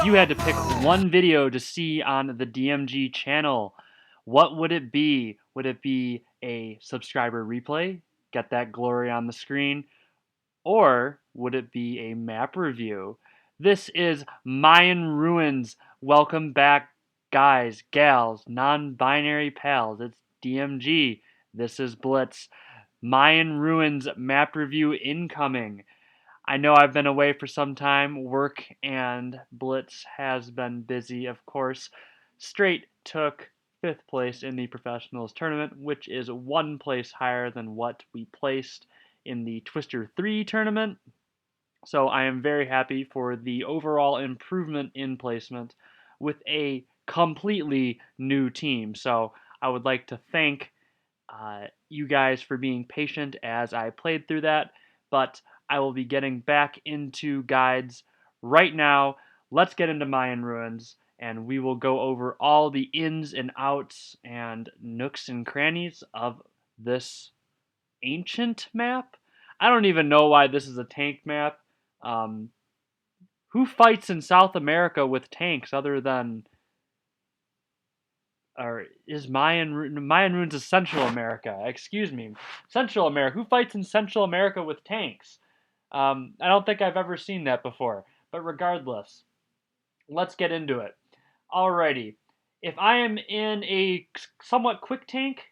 you had to pick one video to see on the DMG channel, what would it be? Would it be a subscriber replay? Get that glory on the screen? Or would it be a map review? This is Mayan Ruins. Welcome back, guys, gals, non-binary pals. It's DMG. This is Blitz. Mayan Ruins map review incoming. I know I've been away for some time. Work and Blitz has been busy, of course. Straight took 5th place in the professionals tournament, which is 1 place higher than what we placed in the Twister 3 tournament. So I am very happy for the overall improvement in placement with a completely new team. So I would like to thank you guys for being patient as I played through that, but I will be getting back into guides right now. Let's get into Mayan Ruins, and we will go over all the ins and outs and nooks and crannies of this ancient map. I don't even know why this is a tank map. Who fights in South America with tanks other than, or is Mayan Ruins is Central America? Excuse me, Central America. Who fights in Central America with tanks? I don't think I've ever seen that before. But regardless, let's get into it. Alrighty, if I am in a somewhat quick tank,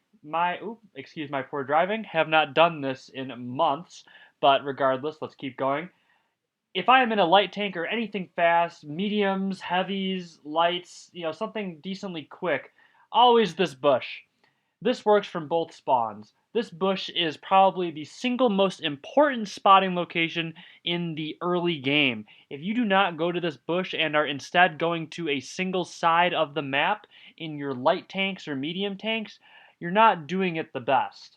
excuse my poor driving. Have not done this in months, but regardless, let's keep going. If I am in a light tank or anything fast, mediums, heavies, lights, something decently quick, always this bush. This works from both spawns. This bush is probably the single most important spotting location in the early game. If you do not go to this bush and are instead going to a single side of the map in your light tanks or medium tanks, you're not doing it the best.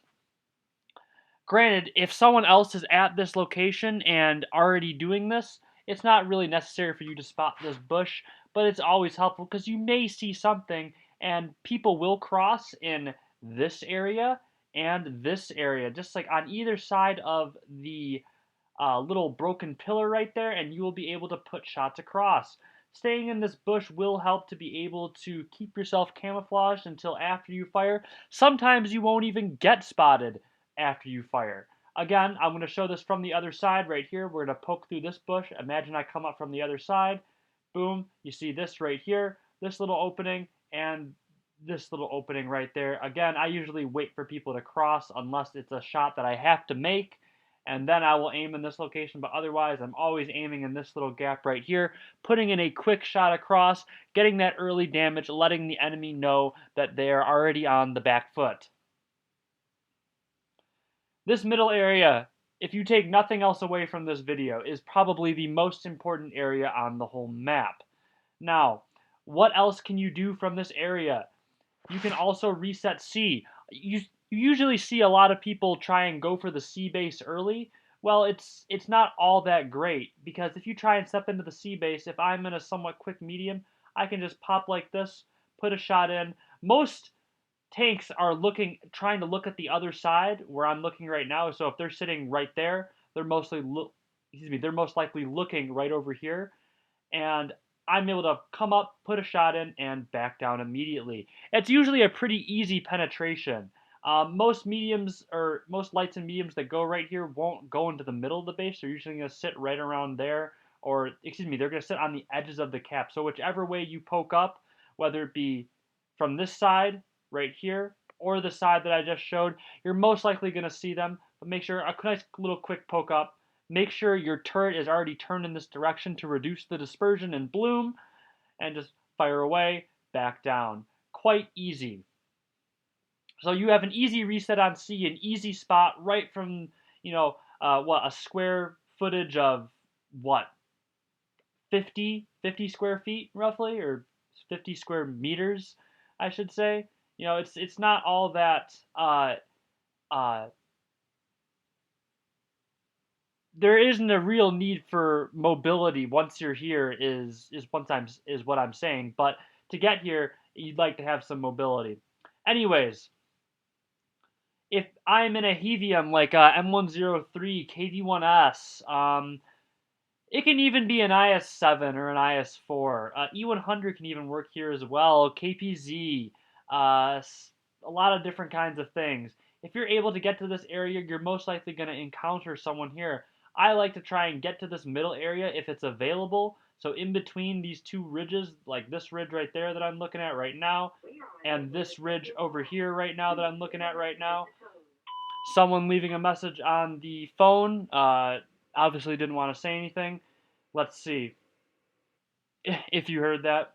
Granted, if someone else is at this location and already doing this, it's not really necessary for you to spot this bush, but it's always helpful because you may see something and people will cross in this area and this area, just like on either side of the little broken pillar right there, and you will be able to put shots across. Staying in this bush will help to be able to keep yourself camouflaged until after you fire. Sometimes you won't even get spotted after you fire. Again, I'm going to show this from the other side right here. We're going to poke through this bush. Imagine I come up from the other side. Boom. You see this right here, this little opening, and this little opening right there. Again, I usually wait for people to cross unless it's a shot that I have to make, and then I will aim in this location, but otherwise I'm always aiming in this little gap right here, putting in a quick shot across, getting that early damage, letting the enemy know that they are already on the back foot. This middle area, if you take nothing else away from this video, is probably the most important area on the whole map. Now, what else can you do from this area? You can also reset C. You usually see a lot of people try and go for the C base early. Well, it's not all that great, because if you try and step into the C base, if I'm in a somewhat quick medium, I can just pop like this, put a shot in. Most tanks are trying to look at the other side where I'm looking right now. So if they're sitting right there, they're most likely looking right over here, and I'm able to come up, put a shot in, and back down immediately. It's usually a pretty easy penetration. Most mediums or most lights and mediums that go right here won't go into the middle of the base. They're usually going to sit right around there, or they're going to sit on the edges of the cap. So whichever way you poke up, whether it be from this side right here or the side that I just showed, you're most likely going to see them. But make sure a nice little quick poke up. Make sure your turret is already turned in this direction to reduce the dispersion and bloom, and just fire away, back down. Quite easy. So you have an easy reset on C, an easy spot right from, a square footage of, 50 square feet roughly, or 50 square meters, I should say. It's not all that, there isn't a real need for mobility once you're here is what I'm saying, but to get here, you'd like to have some mobility. Anyways, if I'm in a Hevium like M103, KV1S, It can even be an IS-7 or an IS-4. E100 can even work here as well. KPZ, a lot of different kinds of things. If you're able to get to this area, you're most likely going to encounter someone here. I like to try and get to this middle area if it's available. So in between these two ridges, like this ridge right there that I'm looking at right now, and this ridge over here right now that I'm looking at right now, someone leaving a message on the phone, obviously didn't want to say anything. Let's see if you heard that.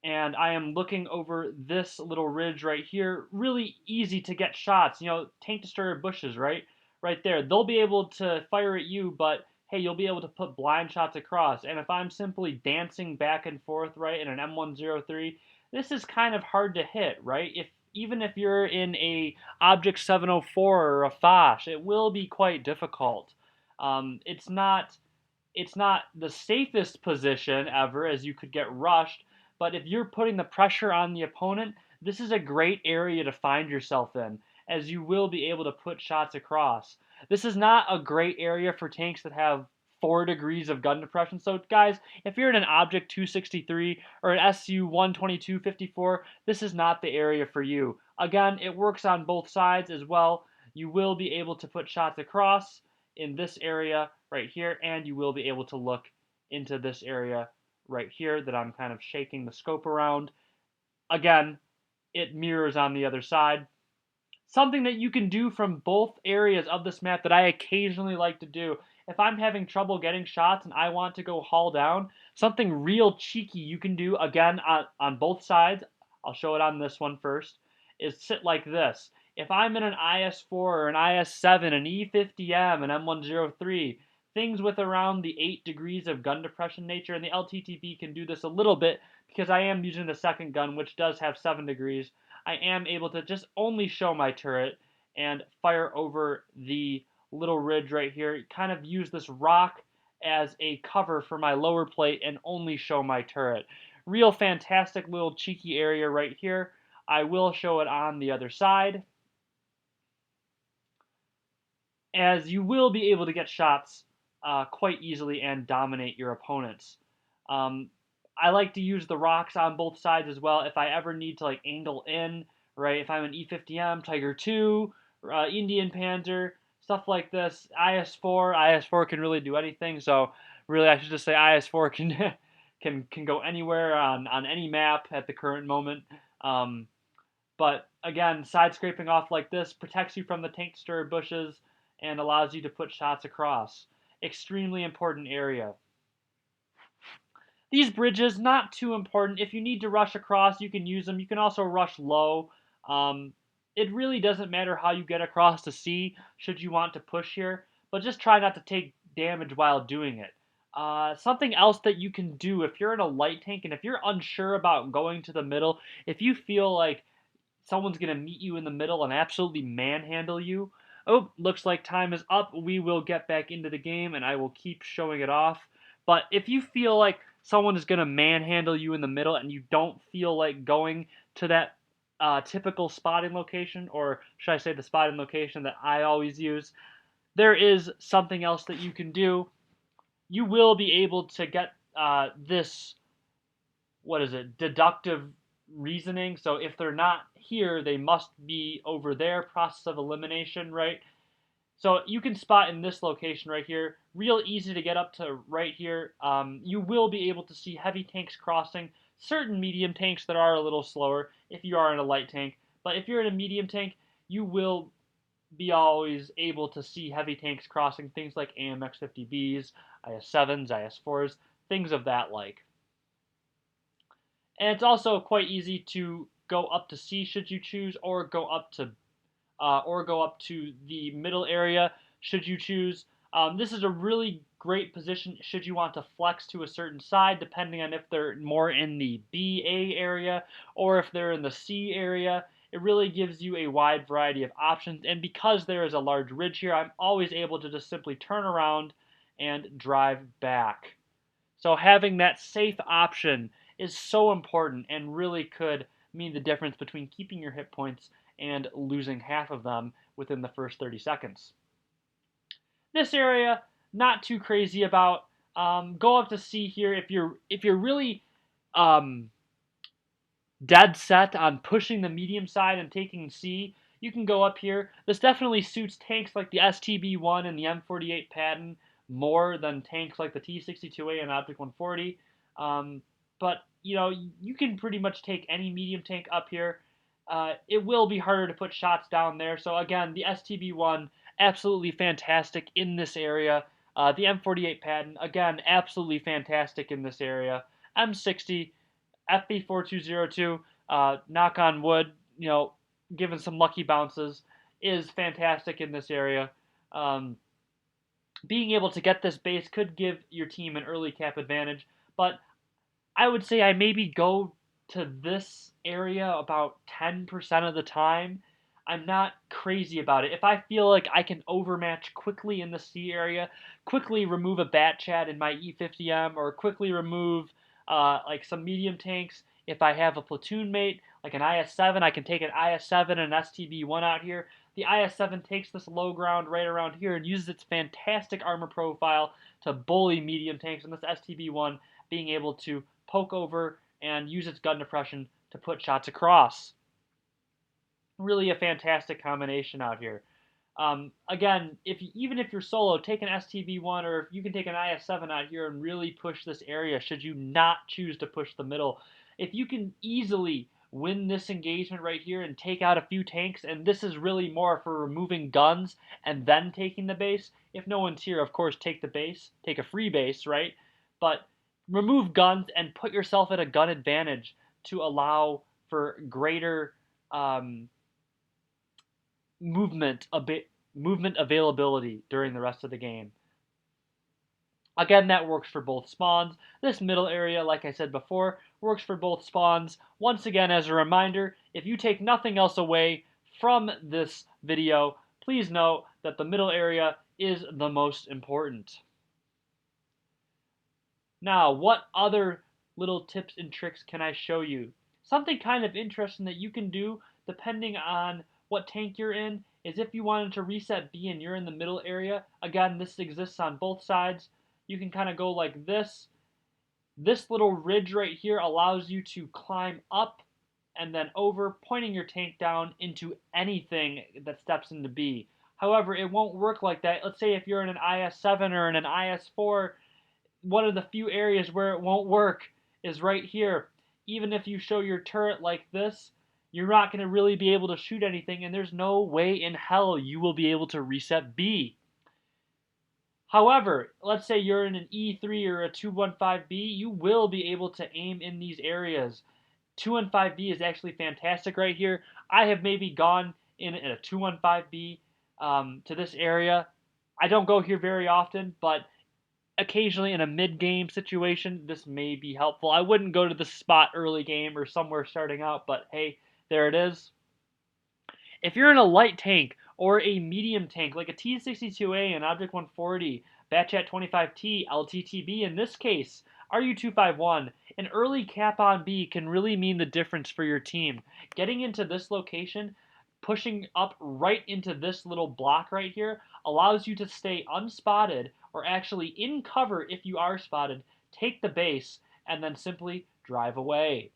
And I am looking over this little ridge right here. Really easy to get shots. You know, tank destroyer bushes, right? Right there. They'll be able to fire at you, but hey, you'll be able to put blind shots across. And if I'm simply dancing back and forth, right, in an M103, this is kind of hard to hit, right? Even if you're in a Object 704 or a Foch, it will be quite difficult. It's not the safest position ever, as you could get rushed, but if you're putting the pressure on the opponent, this is a great area to find yourself in, as you will be able to put shots across. This is not a great area for tanks that have 4 degrees of gun depression. So guys, if you're in an Object 263 or an SU 122-54, this is not the area for you. Again, it works on both sides as well. You will be able to put shots across in this area right here, and you will be able to look into this area right here that I'm kind of shaking the scope around. Again, it mirrors on the other side. Something that you can do from both areas of this map that I occasionally like to do, if I'm having trouble getting shots and I want to go haul down, something real cheeky you can do, again, on both sides, I'll show it on this one first, is sit like this. If I'm in an IS-4 or an IS-7, an E50M, an M103, things with around the 8 degrees of gun depression nature, and the LTTB can do this a little bit because I am using the second gun, which does have 7 degrees, I am able to just only show my turret and fire over the little ridge right here, kind of use this rock as a cover for my lower plate and only show my turret. Real fantastic little cheeky area right here. I will show it on the other side, as you will be able to get shots quite easily and dominate your opponents. I like to use the rocks on both sides as well if I ever need to like angle in, right? If I'm an E50M, Tiger 2, Indian Panzer, stuff like this. IS-4 can really do anything. So really, I should just say IS-4 can can go anywhere on any map at the current moment. But again, side scraping off like this protects you from the tank destroyer bushes and allows you to put shots across. Extremely important area. These bridges, not too important. If you need to rush across, you can use them. You can also rush low. It really doesn't matter how you get across the sea, should you want to push here, but just try not to take damage while doing it. Something else that you can do if you're in a light tank and if you're unsure about going to the middle, if you feel like someone's going to meet you in the middle and absolutely manhandle you, oh, looks like time is up. We will get back into the game and I will keep showing it off. But if you feel like someone is going to manhandle you in the middle and you don't feel like going to that typical spotting location, or should I say the spotting location that I always use, there is something else that you can do. You will be able to get this, deductive reasoning. So if they're not here, they must be over there, process of elimination, right? So you can spot in this location right here, real easy to get up to right here. You will be able to see heavy tanks crossing, certain medium tanks that are a little slower if you are in a light tank. But if you're in a medium tank, you will be always able to see heavy tanks crossing, things like AMX-50Bs, IS-7s, IS-4s, things of that like. And it's also quite easy to go up to C should you choose, or go up to the middle area should you choose. This is a really great position should you want to flex to a certain side, depending on if they're more in the BA area or if they're in the C area. It really gives you a wide variety of options, and because there is a large ridge here, I'm always able to just simply turn around and drive back. So having that safe option is so important and really could mean the difference between keeping your hit points and losing half of them within the first 30 seconds. This area, not too crazy about. Go up to C here if you're really um, dead set on pushing the medium side and taking C. You can go up here. This definitely suits tanks like the STB-1 and the M48 Patton more than tanks like the T62A and Object 140. But you can pretty much take any medium tank up here. It will be harder to put shots down there. So again, the STB-1 absolutely fantastic in this area. The M48 Patton again absolutely fantastic in this area. M60 FB4202, knock on wood, given some lucky bounces, is fantastic in this area. Being able to get this base could give your team an early cap advantage, but I would say I maybe go to this area about 10% of the time. I'm not crazy about it. If I feel like I can overmatch quickly in the C area, quickly remove a Bat Chat in my E50M, or quickly remove like some medium tanks, if I have a platoon mate, like an IS-7, I can take an IS-7 and an STB-1 out here. The IS-7 takes this low ground right around here and uses its fantastic armor profile to bully medium tanks, and this STB-1 being able to poke over and use its gun depression to put shots across. Really a fantastic combination out here. Again, even if you're solo, take an STB-1, or if you can take an IS-7 out here and really push this area should you not choose to push the middle. If you can easily win this engagement right here and take out a few tanks, and this is really more for removing guns and then taking the base. If no one's here, of course, take the base, take a free base, right? But remove guns and put yourself at a gun advantage to allow for greater movement availability during the rest of the game. Again, that works for both spawns. This middle area, like I said before, works for both spawns. Once again, as a reminder, if you take nothing else away from this video, please note that the middle area is the most important. Now, what other little tips and tricks can I show you? Something kind of interesting that you can do depending on what tank you're in is if you wanted to reset B and you're in the middle area, again, this exists on both sides, you can kind of go like this. This little ridge right here allows you to climb up and then over, pointing your tank down into anything that steps into B. However, it won't work like that. Let's say if you're in an IS-7 or in an IS-4, one of the few areas where it won't work is right here. Even if you show your turret like this, you're not going to really be able to shoot anything, and there's no way in hell you will be able to reset B. However, let's say you're in an E3 or a 215B, you will be able to aim in these areas. 215B is actually fantastic right here. I have maybe gone in a 215B to this area. I don't go here very often, but occasionally in a mid-game situation, this may be helpful. I wouldn't go to the spot early game or somewhere starting out, but hey, there it is. If you're in a light tank or a medium tank, like a T62A, an Object 140, Batchat 25T, LTTB in this case, RU251, an early cap on B can really mean the difference for your team. Getting into this location, pushing up right into this little block right here, allows you to stay unspotted or actually in cover if you are spotted, take the base, and then simply drive away.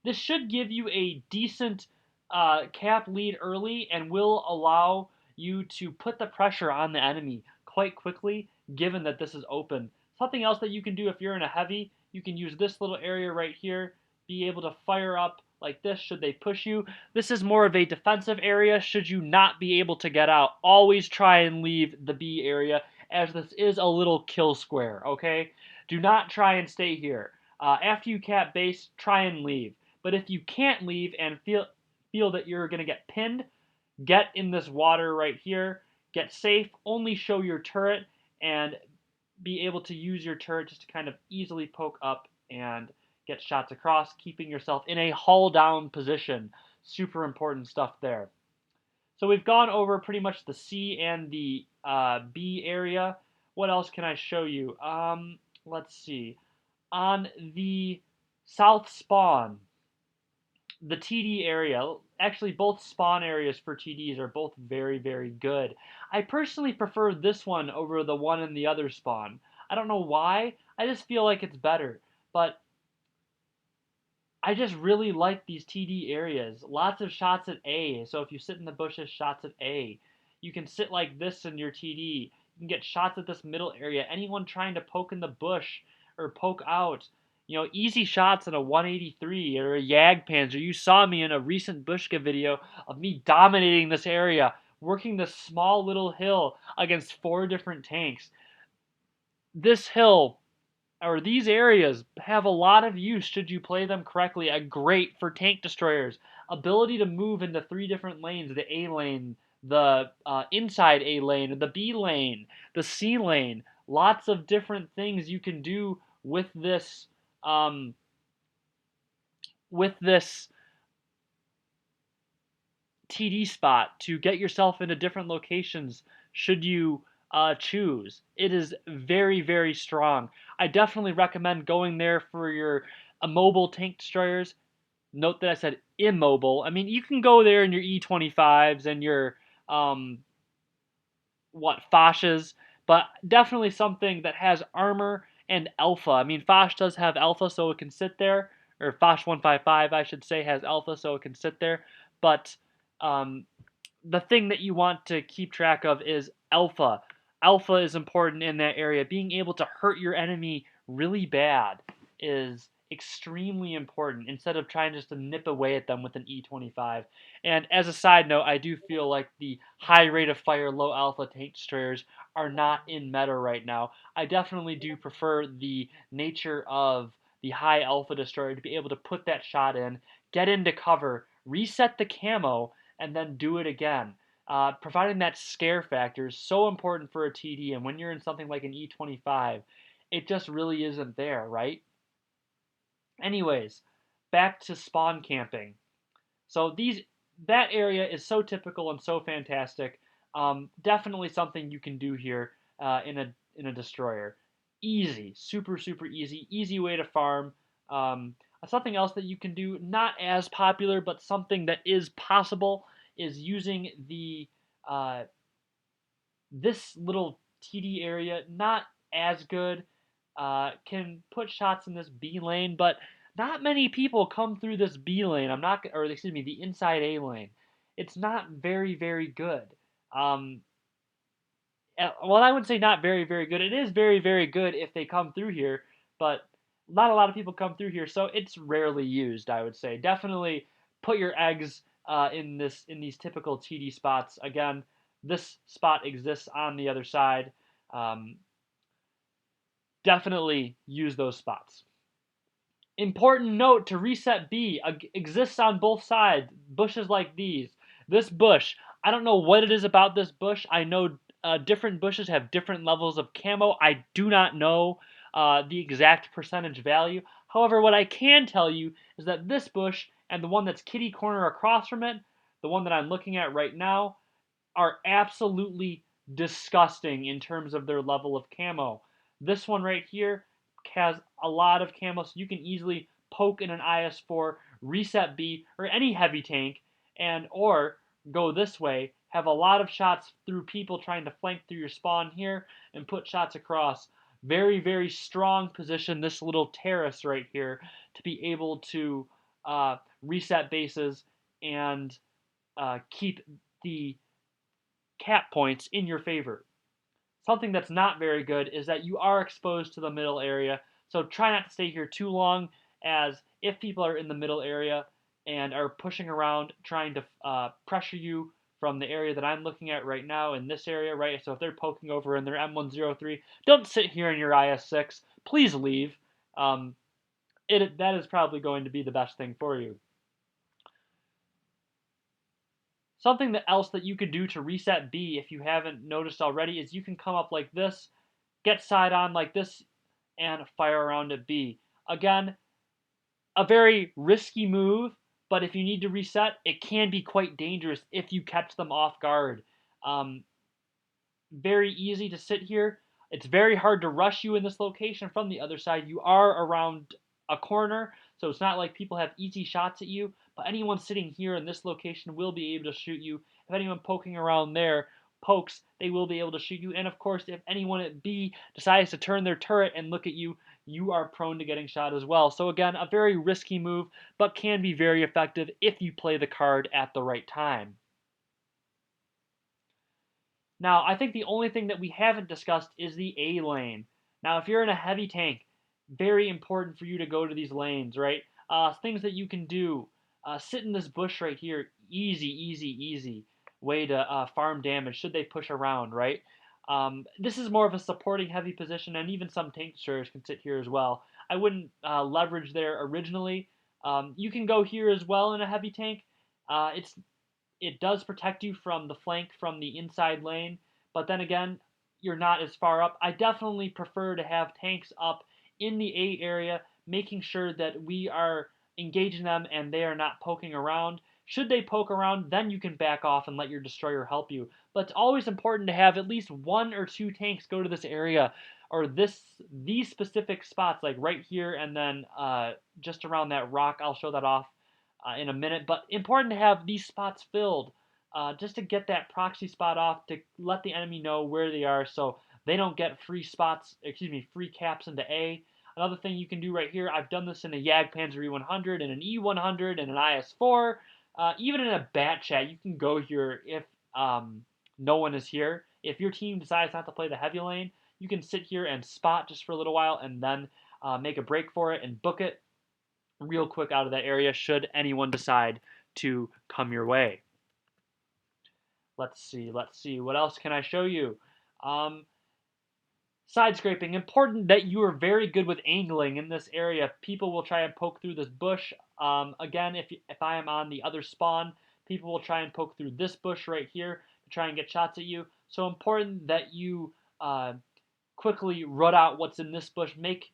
This should give you a decent cap lead early and will allow you to put the pressure on the enemy quite quickly, given that this is open. Something else that you can do if you're in a heavy, you can use this little area right here, be able to fire up like this should they push you. This is more of a defensive area should you not be able to get out. Always try and leave the B area, as this is a little kill square, okay? Do not try and stay here. After you cap base, try and leave. But if you can't leave and feel that you're going to get pinned, get in this water right here, get safe, only show your turret, and be able to use your turret just to kind of easily poke up and get shots across, keeping yourself in a hull down position. Super important stuff there. So we've gone over pretty much the C and the B area. What else can I show you? Let's see. On the south spawn, the TD area, actually both spawn areas for TDs are both very, very good. I personally prefer this one over the one in the other spawn. I don't know why, I just feel like it's better. But I just really like these TD areas. Lots of shots at A. So if you sit in the bushes, shots at A. You can sit like this in your TD. You can get shots at this middle area. Anyone trying to poke in the bush or poke out, easy shots at a 183 or a Jagdpanzer. You saw me in a recent Bushka video of me dominating this area, working this small little hill against 4 different tanks. This hill, or these areas, have a lot of use should you play them correctly. Great for tank destroyers. Ability to move into 3 different lanes: the A lane, the inside A lane, the B lane, the C lane. Lots of different things you can do with this um, TD spot to get yourself into different locations should you choose. It is very, very strong. I definitely recommend going there for your immobile tank destroyers. Note that I said immobile. I mean, you can go there in your E25s and your Fochs, but definitely something that has armor and alpha. I mean, Foch does have alpha, so it can sit there, or Foch 155, I should say, has alpha, so it can sit there. But the thing that you want to keep track of is alpha. Alpha is important in that area. Being able to hurt your enemy really bad is extremely important instead of trying just to nip away at them with an E25. And as a side note, I do feel like the high rate of fire, low alpha tank destroyers are not in meta right now. I definitely do prefer the nature of the high alpha destroyer to be able to put that shot in, get into cover, reset the camo, and then do it again. Providing that scare factor is so important for a TD, and when you're in something like an E25, it just really isn't there, right? Anyways, back to spawn camping. So that area is so typical and so fantastic. Definitely something you can do here in a destroyer. Easy, super super easy way to farm. Something else that you can do, not as popular, but something that is possible, is using this little TD area. Not as good. Can put shots in this B lane, but not many people come through this B lane. The inside A lane. It's not very, very good. Well, I wouldn't say not very, very good. It is very, very good if they come through here, but not a lot of people come through here, so it's rarely used, I would say. Definitely put your eggs in these typical TD spots. Again, this spot exists on the other side. Definitely use those spots. Important note to reset B exists on both sides. Bushes like these. This bush, I don't know what it is about this bush. I know different bushes have different levels of camo. I do not know the exact percentage value. However, what I can tell you is that this bush and the one that's kitty corner across from it, the one that I'm looking at right now, are absolutely disgusting in terms of their level of camo. This one right here has a lot of camo, so you can easily poke in an IS-4, reset B, or any heavy tank, or go this way, have a lot of shots through people trying to flank through your spawn here, and put shots across. Very, very strong position, this little terrace right here, to be able to reset bases and keep the cap points in your favor. Something that's not very good is that you are exposed to the middle area, so try not to stay here too long, as if people are in the middle area and are pushing around trying to pressure you from the area that I'm looking at right now, in this area, right? So if they're poking over in their M103, don't sit here in your IS-6. Please leave. That is probably going to be the best thing for you. Something else that you could do to reset B, if you haven't noticed already, is you can come up like this, get side on like this, and fire around at B. Again, a very risky move, but if you need to reset, it can be quite dangerous if you catch them off guard. Very easy to sit here. It's very hard to rush you in this location from the other side. You are around a corner, So it's not like people have easy shots at you, but anyone sitting here in this location will be able to shoot you. If anyone poking around there pokes, they will be able to shoot you. And of course, if anyone at B decides to turn their turret and look at you, you are prone to getting shot as well. So again, a very risky move, but can be very effective if you play the card at the right time. Now, I think the only thing that we haven't discussed is the A lane. Now, if you're in a heavy tank, very important for you to go to these lanes, right? Things that you can do. Sit in this bush right here. Easy, easy, easy way to farm damage should they push around, right? This is more of a supporting heavy position, and even some tank destroyers can sit here as well. I wouldn't leverage there originally. You can go here as well in a heavy tank. It does protect you from the flank from the inside lane, but then again, you're not as far up. I definitely prefer to have tanks up in the A area, making sure that we are engaging them and they are not poking around. Should they poke around, then you can back off and let your destroyer help you. But it's always important to have at least 1 or 2 tanks go to this area or these specific spots, like right here and then just around that rock. I'll show that off in a minute, but important to have these spots filled just to get that proxy spot off to let the enemy know where they are so they don't get free spots, free caps into A. Another thing you can do right here, I've done this in a Jagdpanzer E100 and an E100 and an IS-4. Even in a bat chat, you can go here if no one is here. If your team decides not to play the heavy lane, you can sit here and spot just for a little while and then make a break for it and book it real quick out of that area should anyone decide to come your way. Let's see. What else can I show you? Sidescraping. Important that you are very good with angling in this area. People will try and poke through this bush. Again, if I am on the other spawn, people will try and poke through this bush right here to try and get shots at you. So important that you quickly root out what's in this bush. Make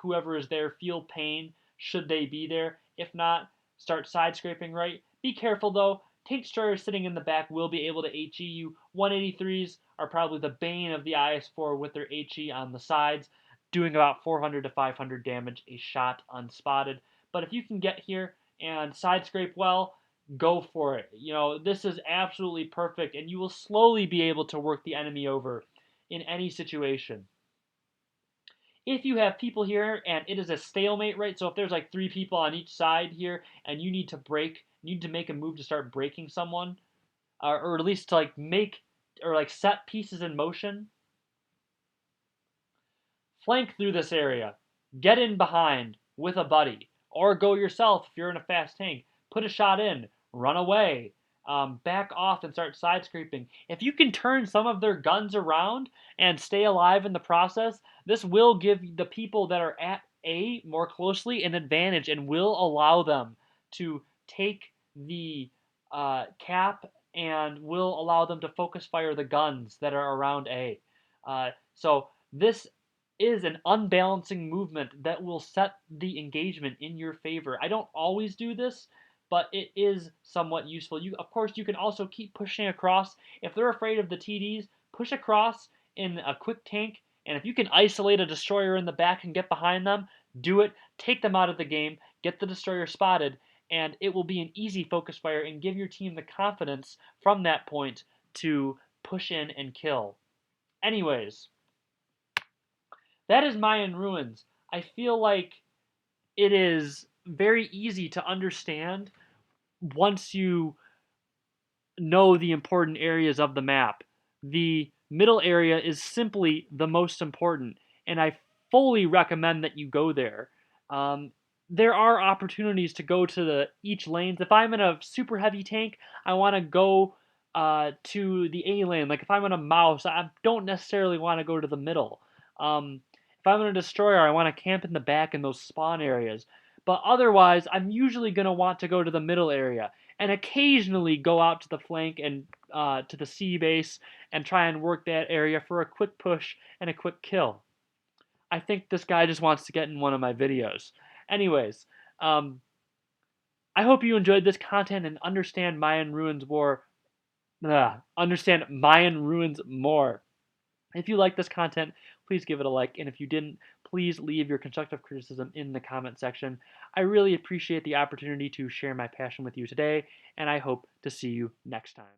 whoever is there feel pain should they be there. If not, start side scraping right. Be careful though. Tank destroyers sitting in the back will be able to HE you. 183s are probably the bane of the IS-4 with their HE on the sides, doing about 400 to 500 damage a shot unspotted. But if you can get here and side scrape well, go for it. You know, this is absolutely perfect, and you will slowly be able to work the enemy over in any situation. If you have people here and it is a stalemate, right? So if there's like 3 people on each side here and you need to make a move to start breaking someone, or at least to like make or like set pieces in motion, flank through this area, get in behind with a buddy, or go yourself if you're in a fast tank, put a shot in, run away, back off and start side scraping. If you can turn some of their guns around and stay alive in the process, this will give the people that are at A more closely an advantage and will allow them to take the cap and will allow them to focus fire the guns that are around A. So this is an unbalancing movement that will set the engagement in your favor. I don't always do this, but it is somewhat useful. Of course, you can also keep pushing across. If they're afraid of the TDs, push across in a quick tank, and if you can isolate a destroyer in the back and get behind them, do it. Take them out of the game, get the destroyer spotted, and it will be an easy focus fire and give your team the confidence from that point to push in and kill. Anyways, that is Mayan Ruins. I feel like it is very easy to understand once you know the important areas of the map. The middle area is simply the most important, and I fully recommend that you go there. There are opportunities to go to each lanes. If I'm in a super heavy tank, I want to go to the A lane. Like if I'm in a mouse, I don't necessarily want to go to the middle. If I'm in a destroyer, I want to camp in the back in those spawn areas. But otherwise, I'm usually going to want to go to the middle area and occasionally go out to the flank and to the C base and try and work that area for a quick push and a quick kill. I think this guy just wants to get in one of my videos. Anyways, I hope you enjoyed this content and understand Mayan Ruins more. If you like this content, please give it a like, and if you didn't, please leave your constructive criticism in the comment section. I really appreciate the opportunity to share my passion with you today, and I hope to see you next time.